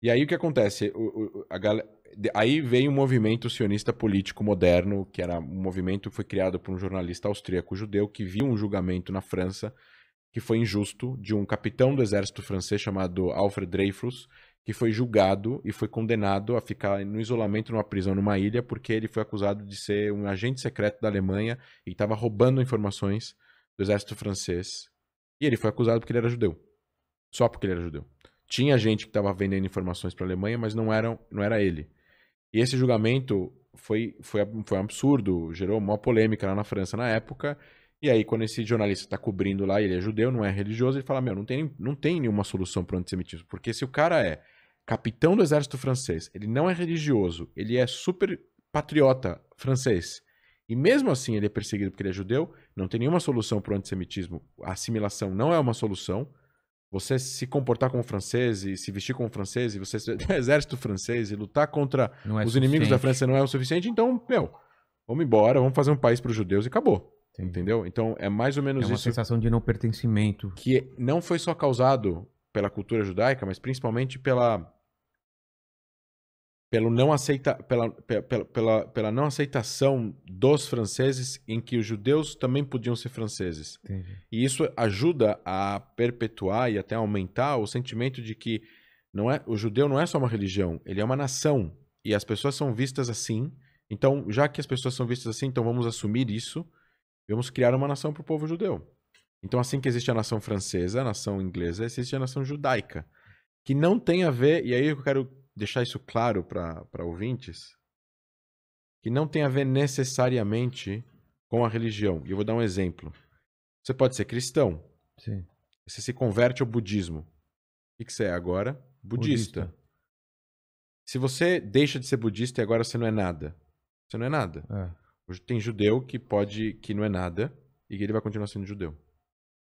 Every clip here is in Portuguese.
E aí o que acontece? Aí veio um movimento sionista político moderno, que era um movimento que foi criado por um jornalista austríaco judeu que viu um julgamento na França que foi injusto de um capitão do exército francês chamado Alfred Dreyfus, que foi julgado e foi condenado a ficar no isolamento numa prisão numa ilha porque ele foi acusado de ser um agente secreto da Alemanha e estava roubando informações do exército francês. E ele foi acusado porque ele era judeu. Só porque ele era judeu. Tinha gente que estava vendendo informações para a Alemanha, mas não era ele. E esse julgamento foi um absurdo, gerou uma polêmica lá na França na época. E aí, quando esse jornalista está cobrindo lá, ele é judeu, não é religioso, ele fala: Meu, não tem nenhuma solução para o antissemitismo. Porque se o cara é capitão do exército francês, ele não é religioso, ele é super patriota francês, e mesmo assim ele é perseguido porque ele é judeu, não tem nenhuma solução para o antissemitismo. A assimilação não é uma solução. Você se comportar como francês e se vestir como francês e você ser do exército francês e lutar contra Não é os inimigos da suficiente. França não é o suficiente, então, meu, vamos embora, vamos fazer um país para os judeus e acabou. Entendi. Entendeu? Então é mais ou É menos uma isso sensação de não pertencimento. que não foi só causado pela cultura judaica, mas principalmente pelo não aceita, pela não aceitação dos franceses em que os judeus também podiam ser franceses. Entendi. E isso ajuda a perpetuar e até aumentar o sentimento de que o judeu não é só uma religião, ele é uma nação. E as pessoas são vistas assim. Então, já que as pessoas são vistas assim, então vamos assumir isso e vamos criar uma nação para o povo judeu. Então, assim que existe a nação francesa, a nação inglesa, existe a nação judaica. Que não tem a ver, e aí eu quero deixar isso claro para ouvintes, que não tem a ver necessariamente com a religião. E eu vou dar um exemplo. Você pode ser cristão, Sim. você se converte ao budismo. O que você é agora? Budista. Budista. Se você deixa de ser budista e agora você não é nada, você não é nada. É. Hoje tem judeu que não é nada e que ele vai continuar sendo judeu.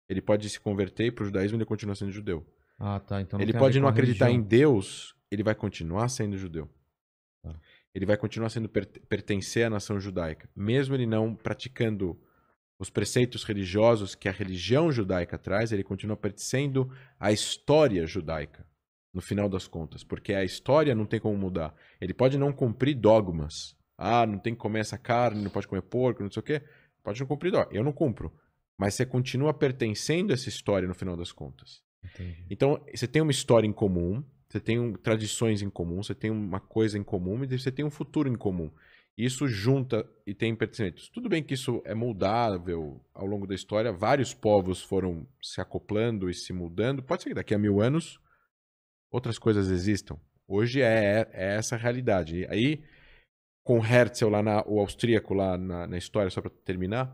Ele pode se converter para o judaísmo e ele continua sendo judeu. Ah, tá. Então não Ele tem a ver pode com não a acreditar em religião. Deus, ele vai continuar sendo judeu. Tá. Ele vai continuar sendo pertencer à nação judaica, mesmo ele não praticando os preceitos religiosos que a religião judaica traz, ele continua pertencendo à história judaica, no final das contas, porque a história não tem como mudar. Ele pode não cumprir dogmas. Ah, não tem que comer essa carne, não pode comer porco, não sei o quê. Pode não cumprir dogmas. Eu não cumpro. Mas você continua pertencendo a essa história no final das contas. Entendi. Então, você tem uma história em comum, você tem tradições em comum, você tem uma coisa em comum e você tem um futuro em comum. Isso junta e tem pertencimento. Tudo bem que isso é moldável ao longo da história, vários povos foram se acoplando e se mudando. Pode ser que daqui a 1000 anos outras coisas existam. Hoje é essa a realidade. E aí, com Herzl, o austríaco lá na história, só para terminar,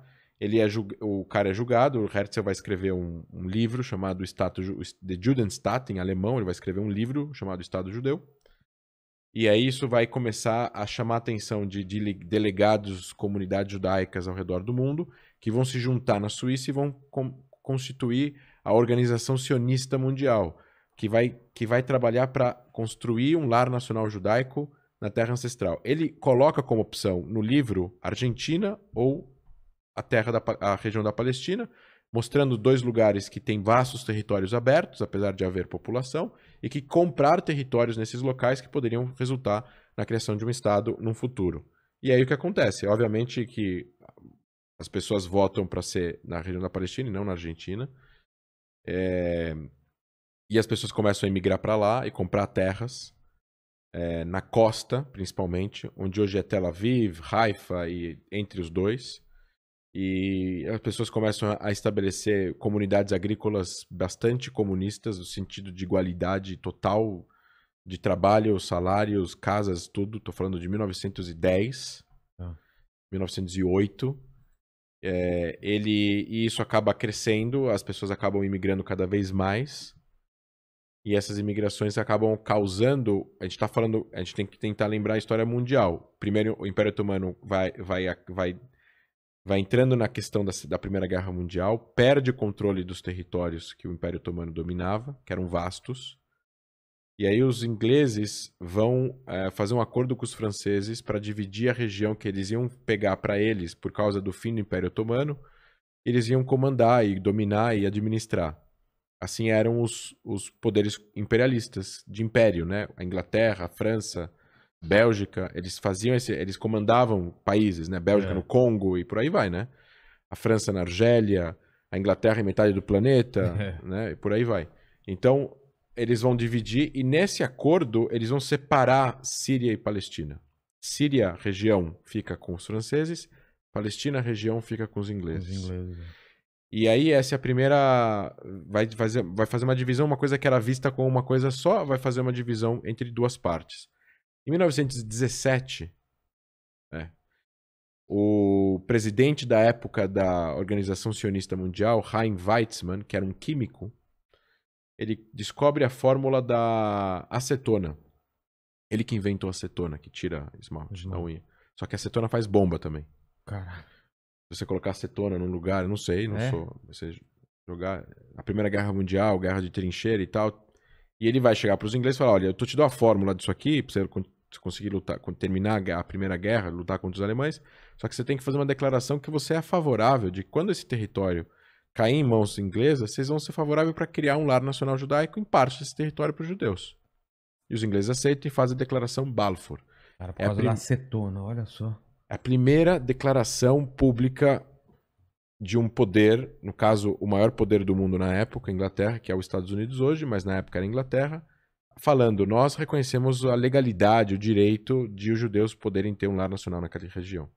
o cara é julgado, o Herzl vai escrever um livro chamado The Judenstaat, em alemão, ele vai escrever um livro chamado Estado Judeu. E aí isso vai começar a chamar a atenção de delegados, comunidades judaicas ao redor do mundo, que vão se juntar na Suíça e vão constituir a Organização Sionista Mundial, que vai trabalhar para construir um lar nacional judaico na terra ancestral. Ele coloca como opção no livro Argentina ou a região da Palestina, mostrando dois lugares que têm vastos territórios abertos, apesar de haver população, e que comprar territórios nesses locais que poderiam resultar na criação de um Estado no futuro. E aí o que acontece? Obviamente que as pessoas votam para ser na região da Palestina e não na Argentina. E as pessoas começam a emigrar para lá e comprar terras, na costa, principalmente, onde hoje é Tel Aviv, Haifa e entre os dois. E as pessoas começam a estabelecer comunidades agrícolas bastante comunistas, no sentido de igualdade total de trabalho, salários, casas, tudo. Estou falando de 1910, 1908. E isso acaba crescendo, as pessoas acabam imigrando cada vez mais. E essas imigrações acabam causando. A gente tem que tentar lembrar a história mundial. Primeiro, o Império Otomano vai entrando na questão da Primeira Guerra Mundial, perde o controle dos territórios que o Império Otomano dominava, que eram vastos. E aí os ingleses vão fazer um acordo com os franceses para dividir a região que eles iam pegar para eles por causa do fim do Império Otomano. Eles iam comandar e dominar e administrar. Assim eram os poderes imperialistas de império, né? A Inglaterra, a França, Bélgica, eles comandavam países, né? Bélgica no Congo e por aí vai, né? A França na Argélia, a Inglaterra em metade do planeta, né? E por aí vai. Então, eles vão dividir e nesse acordo eles vão separar Síria e Palestina. Síria, região, fica com os franceses, Palestina, região, fica com os ingleses. E aí essa é a primeira... Vai fazer uma divisão, uma coisa que era vista como uma coisa só, vai fazer uma divisão entre duas partes. Em 1917, o presidente da época da Organização Sionista Mundial, Chaim Weizmann, que era um químico, ele descobre a fórmula da acetona. Ele que inventou a acetona, que tira esmalte na unha. Só que a acetona faz bomba também. Caraca. Se você colocar acetona num lugar, eu não sei, não sou... Você jogar a Primeira Guerra Mundial, guerra de trincheira e tal, e ele vai chegar para os ingleses e falar, olha, eu te dou a fórmula disso aqui, para você conseguir lutar, terminar a Primeira Guerra, lutar contra os alemães, só que você tem que fazer uma declaração que você é favorável de quando esse território cair em mãos inglesas, vocês vão ser favoráveis para criar um lar nacional judaico em parte desse território para os judeus. E os ingleses aceitam e fazem a declaração Balfour. Cara, por causa da acetona, olha só. É a primeira declaração pública de um poder, no caso, o maior poder do mundo na época, a Inglaterra, que é os Estados Unidos hoje, mas na época era a Inglaterra, falando, nós reconhecemos a legalidade, o direito de os judeus poderem ter um lar nacional naquela região.